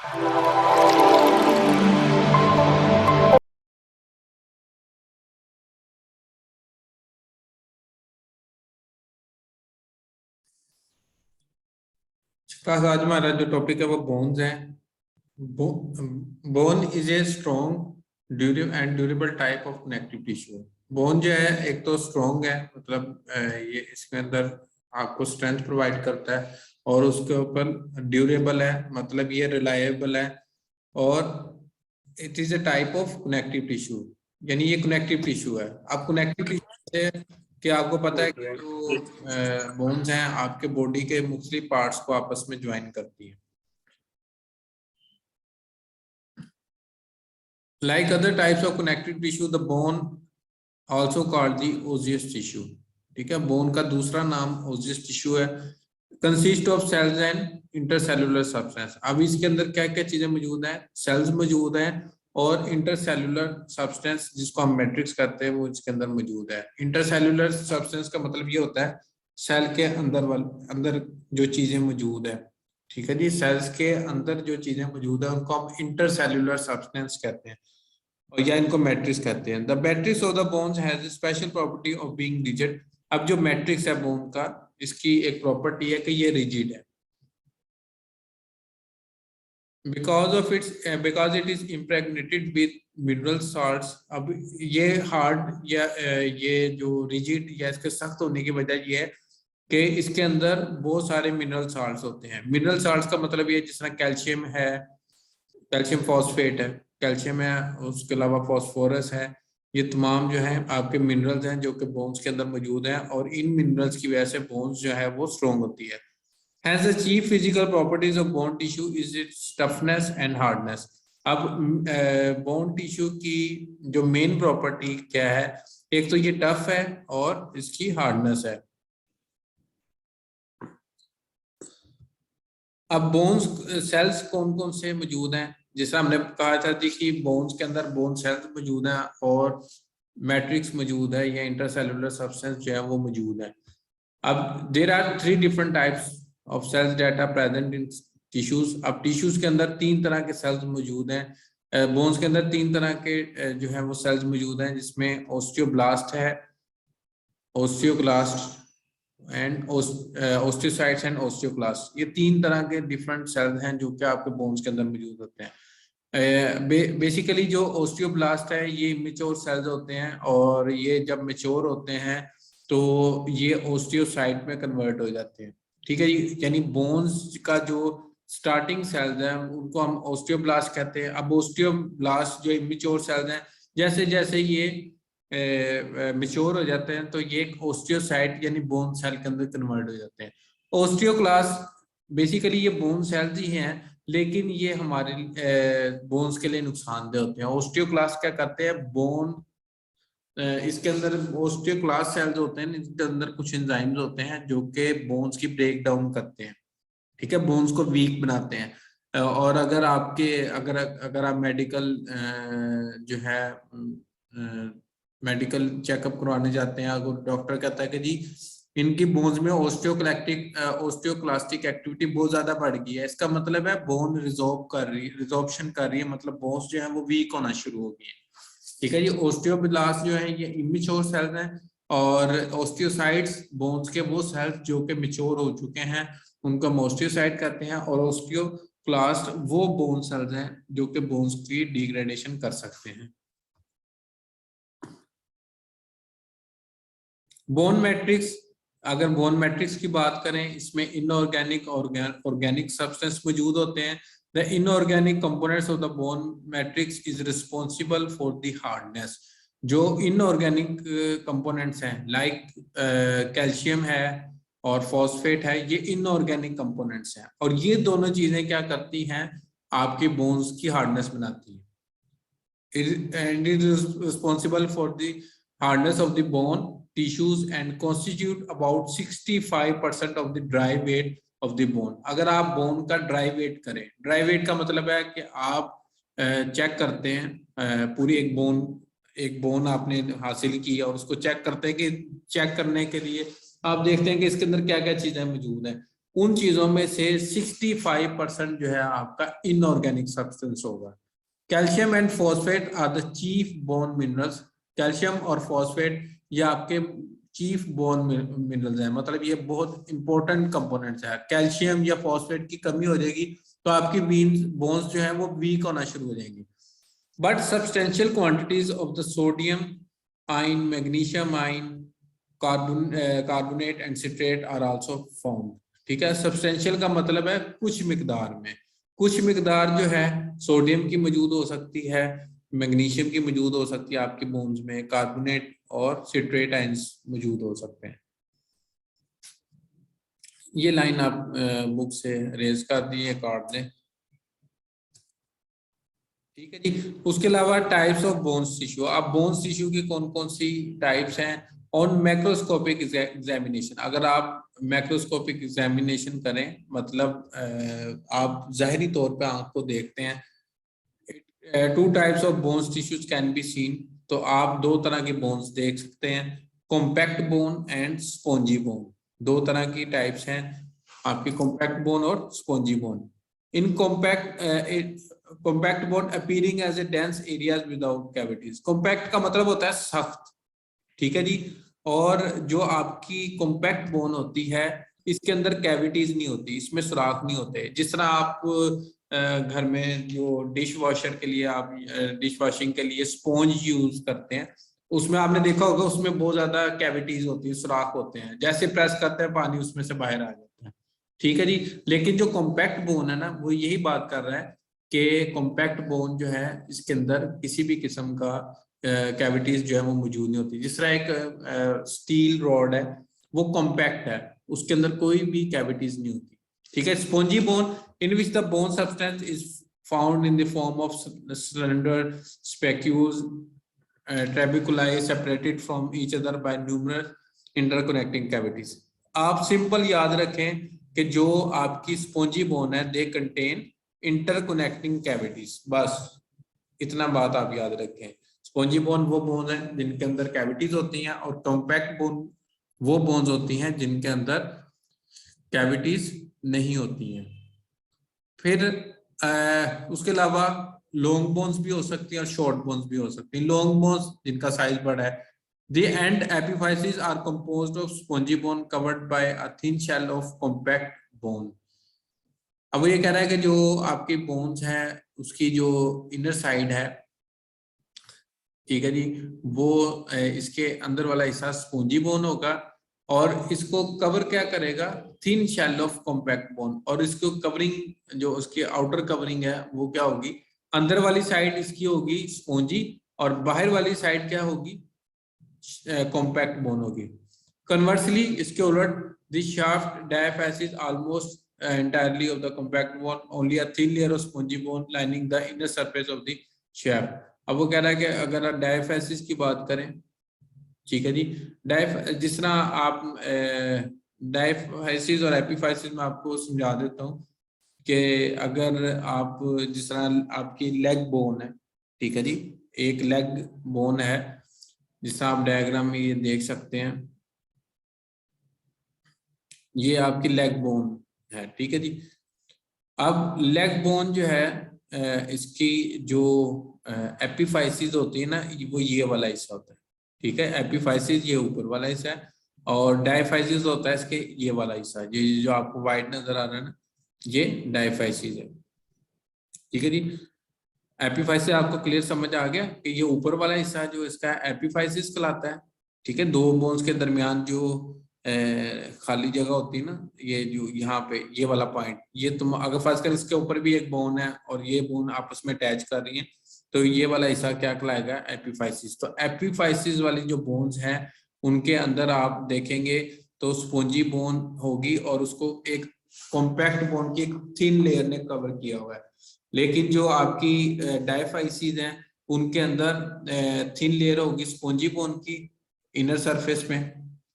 Class आज हमारा जो टॉपिक है वो बोन्स है। Bone is a strong durable type of connective tissue. Bone जो है एक तो स्ट्रॉन्ग है, मतलब ये इसके अंदर आपको स्ट्रेंथ प्रोवाइड करता है, और उसके ऊपर ड्यूरेबल है, मतलब ये रिलायबल है, और it is a type of connective tissue, यानी ये कनेक्टिव टिश्यू है। अब कनेक्टिव टिश्यू कि आपको पता है कि जो बोन्स हैं आपके बॉडी के मुख्तलिफ पार्ट्स को आपस में ज्वाइन करती है। Like other types of connective tissue, the bone also called the osseous tissue। ठीक है, बोन का दूसरा नाम osseous tissue है। Consist of cells and intercellular substance. अब इसके अंदर क्या क्या चीजें मौजूद हैं? सेल्स मौजूद हैं और इंटरसेलुलर सब्सटेंस जिसको हम मैट्रिक्स कहते हैं वो इसके अंदर मौजूद है। इंटरसेलुलर सब्सटेंस का मतलब ये होता है सेल के अंदर जो चीजें मौजूद है। ठीक है जी, सेल्स के अंदर जो चीजें मौजूद है उनको हम इंटरसेलुलर सब्सटेंस कहते हैं, और या इनको मैट्रिक्स कहते हैं। The matrix of the bones has special property of being rigid. अब जो मैट्रिक्स है बोन का, इसकी एक प्रॉपर्टी है कि ये रिजिड है, because it is impregnated with mineral salts. अब ये हार्ड या ये जो रिजिड या इसके सख्त होने की वजह ये है कि इसके अंदर बहुत सारे मिनरल साल्ट्स होते हैं। मिनरल साल्ट्स का मतलब ये जिस तरह कैल्शियम है, कैल्शियम फॉस्फेट है, कैल्शियम है, उसके अलावा फॉस्फोरस है। ये तमाम जो है आपके मिनरल्स हैं जो कि बोन्स के अंदर मौजूद हैं, और इन मिनरल्स की वजह से बोन्स जो है वो स्ट्रॉन्ग होती है। Hence, the chief physical properties of bone tissue is its toughness and hardness। अब बोन टिश्यू की जो मेन प्रॉपर्टी क्या है? एक तो ये टफ है और इसकी हार्डनेस है। अब बोन्स सेल्स कौन कौन से मौजूद हैं? जैसा हमने कहा था जी कि बोन्स के अंदर बोन सेल्स मौजूद हैं और मैट्रिक्स मौजूद है या इंटरसेलुलर सब्सटेंस जो है वो मौजूद है। अब there are 3 different types of cells that are present in tissues. अब टिश्यूज के अंदर 3 तरह के सेल्स मौजूद हैं। बोन्स के अंदर 3 तरह के जो है वो सेल्स मौजूद हैं, जिसमें ओस्टियोब्लास्ट है, osteoclast and osteocytes and osteoclast. ये 3 तरह के डिफरेंट सेल्स हैं जो कि आपके बोन्स के अंदर मौजूद होते हैं। बेसिकली जो ओस्टियोब्लास्ट है ये इमेच्योर सेल्स होते हैं, और ये जब मेच्योर होते हैं तो ये ओस्टियोसाइट में कन्वर्ट हो जाते हैं। ठीक है, यानी बोन्स का जो स्टार्टिंग सेल्स हैं उनको हम ओस्टियोब्लास्ट कहते हैं। अब ओस्टियोब्लास्ट जो इमेच्योर सेल्स हैं, जैसे जैसे ये मेच्योर हो जाते हैं तो ये एक ओस्टियोसाइट यानी बोन सेल के अंदर कन्वर्ट हो जाते हैं। ओस्टियोक्लास्ट बेसिकली ये बोन सेल्स ही हैं, लेकिन ये हमारे बोन्स के लिए नुकसानदेह होते हैं। ओस्टियोक्लास्ट क्या करते हैं? बोन इसके अंदर ओस्टियोक्लास्ट सेल्स होते हैं, इसके अंदर कुछ एंजाइम्स होते हैं जो कि बोन्स की ब्रेक डाउन करते हैं। ठीक है, बोन्स को वीक बनाते हैं। और अगर अगर आप मेडिकल जो है मेडिकल चेकअप करवाने जाते हैं, अगर डॉक्टर कहता है कि जी इनकी बोन्स में ओस्टियोक्लास्टिक एक्टिविटी बहुत ज्यादा बढ़ गई है, इसका मतलब है बोन रिजॉर्प्शन कर रही है, मतलब बोन्स जो है वो वीक होना शुरू हो गई है। ठीक है, ये ओस्टियोब्लास्ट जो है ये इमेच्योर सेल्स हैं, और ओस्टियोसाइट्स बोन्स के वो सेल्स जो कि मेच्योर हो चुके हैं उनको हम ओस्टियोसाइट कहते हैं, और ओस्टियोक्लास्ट वो बोन सेल्स हैं जो कि बोन्स की डिग्रेडेशन कर सकते हैं। बोन मैट्रिक्स, अगर बोन मैट्रिक्स की बात करें, इसमें इनऑर्गेनिक ऑर्गेनिक सब्सटेंस मौजूद होते हैं। The inorganic components of the bone matrix is responsible for the hardness. जो इनऑर्गेनिक कंपोनेंट्स हैं लाइक कैल्शियम है और फॉस्फेट है, ये इनऑर्गेनिक कंपोनेंट्स हैं, और ये दोनों चीजें क्या करती हैं? आपकी बोन्स की हार्डनेस बनाती है। And it is responsible for the hardness of the bone tissues and constitute about 65% of the dry weight of the bone। अगर आप बोन का ड्राई वेट करें, ड्राई वेट का मतलब है कि आप चेक करते हैं पूरी एक बोन आपने हासिल की और उसको चेक करते हैं कि चेक करने के लिए आप देखते हैं कि इसके अंदर क्या क्या चीजें मौजूद हैं। उन चीजों में से 65% जो है आपका इनऑर्गेनिक सब्सटेंस होगा। Calcium and phosphate are the chief bone minerals. Calcium और फॉस्फेट ये आपके चीफ बोन मिनरल्स हैं, मतलब ये बहुत इंपॉर्टेंट कंपोनेंट्स है। कैल्शियम या फॉस्फेट की कमी हो जाएगी तो आपकी बोन्स जो है वो वीक होना शुरू हो जाएंगी। But substantial quantities of the sodium ion, magnesium ion, carbonate and citrate are also found. ठीक है, सब्सटेंशियल का मतलब है कुछ मिकदार में, कुछ मिकदार जो है सोडियम की मौजूद हो सकती है, मैग्नीशियम की मौजूद हो सकती है आपकी बोन्स में, कार्बोनेट और सिट्रेट आयंस मौजूद हो सकते हैं। ये लाइन आप बुक से रेज कर दिए, काट दें। ठीक है जी। उसके अलावा टाइप्स ऑफ बोन्स टिश्यू, अब बोन्स टिश्यू की कौन कौन सी टाइप्स हैं ऑन मैक्रोस्कोपिक एग्जामिनेशन। अगर आप मैक्रोस्कोपिक एग्जामिनेशन करें, मतलब आप जाहिरी तौर पे आंख को देखते हैं, 2 types of bones tissues can be seen. तो आप 2 तरह के बोन्स देख सकते हैं, compact bone and spongy bone. 2 तरह की टाइप्स हैं आपकी, कॉम्पैक्ट बोन और spongy bone. In compact bone appearing as a dense areas without cavities. Compact का मतलब होता है सख्त, ठीक है जी। और जो आपकी कॉम्पैक्ट बोन होती है इसके अंदर कैविटीज नहीं होती, इसमें सुराख नहीं होते। जिस तरह आप घर में जो डिश वॉशर के लिए आप डिश वॉशिंग के लिए स्पॉन्ज यूज करते हैं, उसमें आपने देखा होगा उसमें बहुत ज्यादा कैविटीज होती है, सुराख होते हैं, जैसे प्रेस करते हैं पानी उसमें से बाहर आ जाता है। ठीक है जी। लेकिन जो कॉम्पैक्ट बोन है ना, वो यही बात कर रहा है कि कॉम्पैक्ट बोन जो है इसके अंदर किसी भी किस्म का कैविटीज जो है वो मौजूद नहीं होती। जिस तरह एक स्टील रॉड है वो कॉम्पैक्ट है, उसके अंदर कोई भी कैविटीज नहीं होती। ठीक है। Spongy bone in which the bone substance is found in the form of slender spicules, trabeculi separated from each other by numerous interconnecting cavities। आप सिंपल याद रखें कि जो आपकी स्पॉन्जी बोन है दे कंटेन इंटरकनेक्टिंग कैविटीज, बस इतना बात आप याद रखें। स्पॉन्जी बोन वो बोन है जिनके अंदर कैविटीज होती हैं, और कॉम्पैक्ट बोन वो बोन्स होती हैं जिनके अंदर कैविटीज नहीं होती हैं। फिर उसके अलावा लॉन्ग बोन्स भी हो सकती है और शॉर्ट बोन्स भी हो सकती हैं। लॉन्ग बोन्स जिनका साइज बड़ा है, the end epiphyses are composed of spongy bone covered by a thin shell of compact bone। अब ये कह रहा है कि जो आपकी बोन्स हैं उसकी जो इनर साइड है, ठीक है जी, वो इसके अंदर वाला हिस्सा स्पॉन्जी बोन होगा और इसको कवर क्या करेगा, thin shell of compact bone. और इसको कवरिंग जो उसकी आउटर कवरिंग है वो क्या होगी, अंदर वाली साइड इसकी होगी स्पॉन्जी और बाहर वाली साइड क्या होगी, कॉम्पैक्ट बोन होगी। कन्वर्सली इसके उलट this shaft diaphysis almost entirely of the compact bone, only a thin layer of spongy bone lining the inner surface of the shaft। अब वो कह रहा है कि अगर आप डायफैसिस की बात करें, ठीक है जी, जिस तरह आप डायफाइसिस और एपिफाइसिस में आपको समझा देता हूँ कि अगर आप जिस तरह आपकी लेग बोन है, ठीक है जी, एक लेग बोन है जिस तरह आप डायग्राम में ये देख सकते हैं, ये आपकी लेग बोन है, ठीक है जी। अब लेग बोन जो है इसकी जो एपिफाइसिस होती है ना, वो ये वाला हिस्सा होता है, ठीक है। एपिफाइसिस ये ऊपर वाला हिस्सा है और डायफाइसिस होता है इसके ये वाला हिस्सा, ये जो आपको व्हाइट नजर आ रहा है ना, ये डायफाइसिस है, ठीक है जी। एपिफाइसिस आपको क्लियर समझ आ गया कि ये ऊपर वाला हिस्सा जो इसका एपिफाइसिस कहलाता है, ठीक है। दो बोन्स के दरमियान जो खाली जगह होती है ना, ये जो यहाँ पे ये वाला पॉइंट, ये तुम अगर फर्ज कर इसके ऊपर भी एक बोन है और ये बोन आपस में अटैच कर रही है, तो ये वाला हिस्सा क्या कहलाएगा, एपिफाइसिस। तो एपिफाइसिस वाली जो बोन्स हैं उनके अंदर आप देखेंगे तो स्पॉन्जी बोन होगी और उसको एक कॉम्पैक्ट बोन की एक थिन लेयर ने कवर किया हुआ है। लेकिन जो आपकी डायफाइसिस हैं उनके अंदर थिन लेयर होगी स्पॉन्जी बोन की इनर सरफेस में,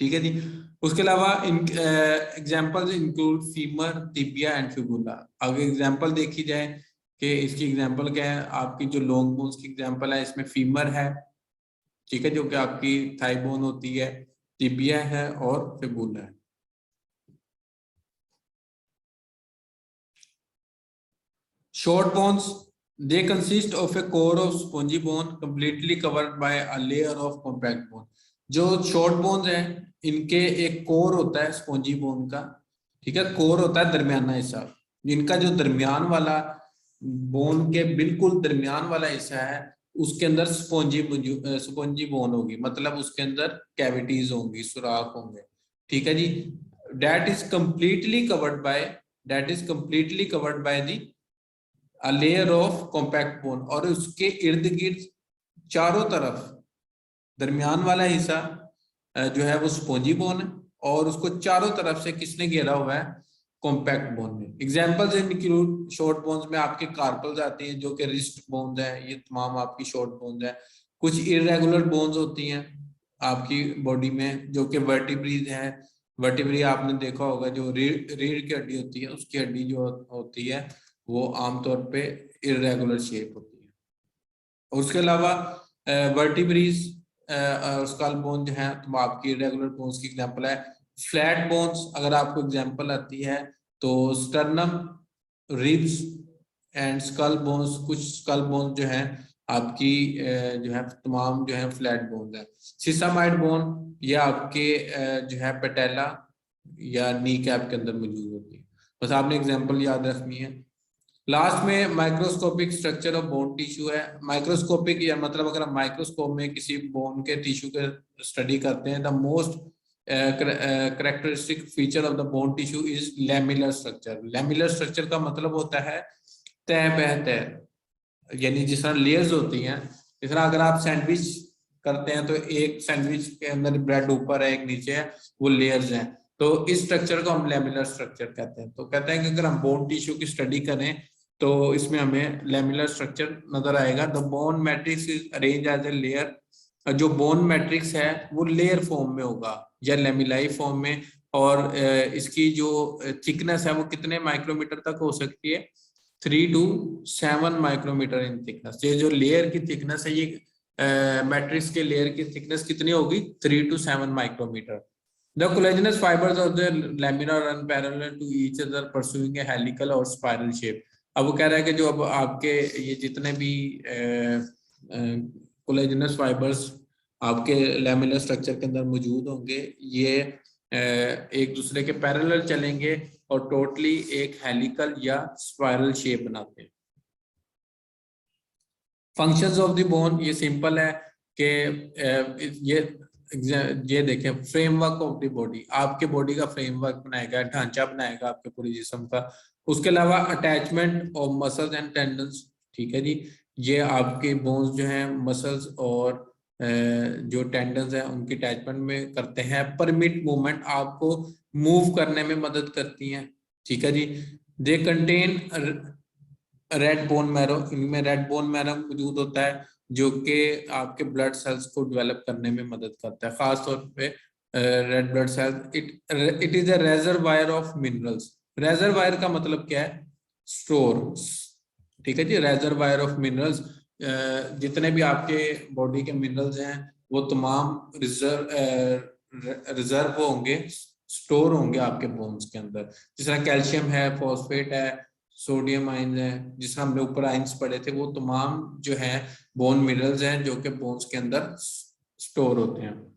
ठीक है जी। उसके अलावा examples include femur, tibia and fibula. अगर एग्जांपल देखी जाए कि इसकी एग्जांपल क्या है, आपकी जो लॉन्ग बोन्स की एग्जांपल है इसमें फीमर है, ठीक है, जो कि आपकी थाई बोन होती है, टिबिया है और फिबुला है। Short bones they consist of A core of spongy bone completely covered bye a layer of compact bone. जो शॉर्ट बोन्स हैं इनके एक कोर होता है स्पॉन्जी बोन का, ठीक है, कोर होता है दरमियाना हिस्सा, इनका जो दरमियान वाला बोन के बिल्कुल दरमियान वाला हिस्सा है उसके अंदर स्पॉन्जी बोन होगी, मतलब उसके अंदर कैविटीज होंगी, सुराख होंगे, ठीक है जी। That is completely covered by the a layer of compact bone, और उसके इर्द गिर्द चारों तरफ दरमियान वाला हिस्सा जो है वो स्पॉन्जी बोन है, और उसको चारों तरफ से किसने घेरा हुआ है, कॉम्पैक्ट बोन में। एग्जांपल्स इंक्लूड शॉर्ट बोन्स में आपके कार्पल्स आते हैं जो कि रिस्ट बोन्स हैं, ये तमाम आपकी शॉर्ट बोन्स हैं। कुछ इरेगुलर बोन्स होती हैं आपकी बॉडी में जो कि वर्टिब्रीज हैं। वर्टिब्री आपने देखा होगा, जो रीढ़ की हड्डी होती है उसकी हड्डी जो होती है वो आमतौर पे इरेगुलर शेप होती है। और उसके अलावा वर्टिब्रीज स्कल बोन जो है तो आपकी इरेगुलर बोन्स की एग्जांपल है। फ्लैट बोन्स अगर आपको एग्जांपल आती है तो sternum, ribs and skull bones, कुछ स्कल बोन्स जो है आपकी जो है तमाम जो है फ्लैट बोन्स है। सिसामाइड बोन ये आपके जो है पेटेला या नी कैप के अंदर मौजूद होती है। बस आपने एग्जांपल याद रखनी है। लास्ट में microscopic structure of bone tissue है। माइक्रोस्कोपिक या मतलब अगर हम माइक्रोस्कोप में किसी बोन के टिश्यू के स्टडी करते हैं, the most characteristic feature of the bone tissue is lamellar structure. Lamellar structure का मतलब होता है तह बह तह, यानी जिस तरह लेयर्स होती हैं, जिस तरह अगर आप सैंडविच करते हैं तो एक सैंडविच के अंदर ब्रेड ऊपर है एक नीचे है, वो लेयर्स हैं, तो इस स्ट्रक्चर को हम लैमिलर स्ट्रक्चर कहते हैं। तो कहते हैं कि अगर हम बोन टिश्यू की स्टडी करें तो इसमें हमें लैमिलर स्ट्रक्चर नजर आएगा। The bone matrix is arrange as a layer, जो बोन मैट्रिक्स है वो लेयर फॉर्म में होगा या लेमिलाई फॉर्म में, और इसकी जो थिकनेस है वो कितने माइक्रोमीटर तक हो सकती है, 3 to 7 माइक्रोमीटर इन थिकनेस। ये जो लेयर की थिकनेस है, ये मैट्रिक्स के लेयर की थिकनेस कितनी होगी, 3 to 7 micrometer. The collagenous fibers of the lamina run parallel to each other pursuing a helical or spiral shape। अब वो कह रहा है कि जो अब आपके ये जितने भी कोलेजनस फाइबर्स आपके लैमिलर स्ट्रक्चर के अंदर मौजूद होंगे, ये एक दूसरे के पैरेलल चलेंगे और टोटली एक हेलिकल या स्पाइरल शेप बनाते हैं। फंक्शंस ऑफ द बोन ये सिंपल है कि ये देखें, फ्रेमवर्क ऑफ द बॉडी, आपके बॉडी का फ्रेमवर्क बनाएगा, ढांचा बनाएगा आपके पूरे जिस्म का। उसके अलावा attachment of muscles and tendons, ठीक है जी, ये आपके बोन्स जो हैं मसल्स और जो टेंडन्स हैं उनकी अटैचमेंट में करते हैं। परमिट मूवमेंट, आपको मूव करने में मदद करती हैं, ठीक है जी। They contain red bone marrow, इनमें रेड बोन मैरो मौजूद होता है जो कि आपके ब्लड सेल्स को डेवलप करने में मदद करता है, खास तौर पे red blood cells. It is a reservoir of minerals. Reservoir का मतलब क्या है, स्टोर, ठीक है जी। रेजरवायर ऑफ मिनरल्स, जितने भी आपके बॉडी के मिनरल्स हैं वो तमाम रिजर्व होंगे, स्टोर होंगे आपके बोन्स के अंदर। जिस तरह कैल्शियम है, फॉस्फेट है, सोडियम आयन है, जिस तरह हमने ऊपर आयंस पढ़े थे, वो तमाम जो है बोन मिनरल्स हैं जो कि बोन्स के अंदर स्टोर होते हैं।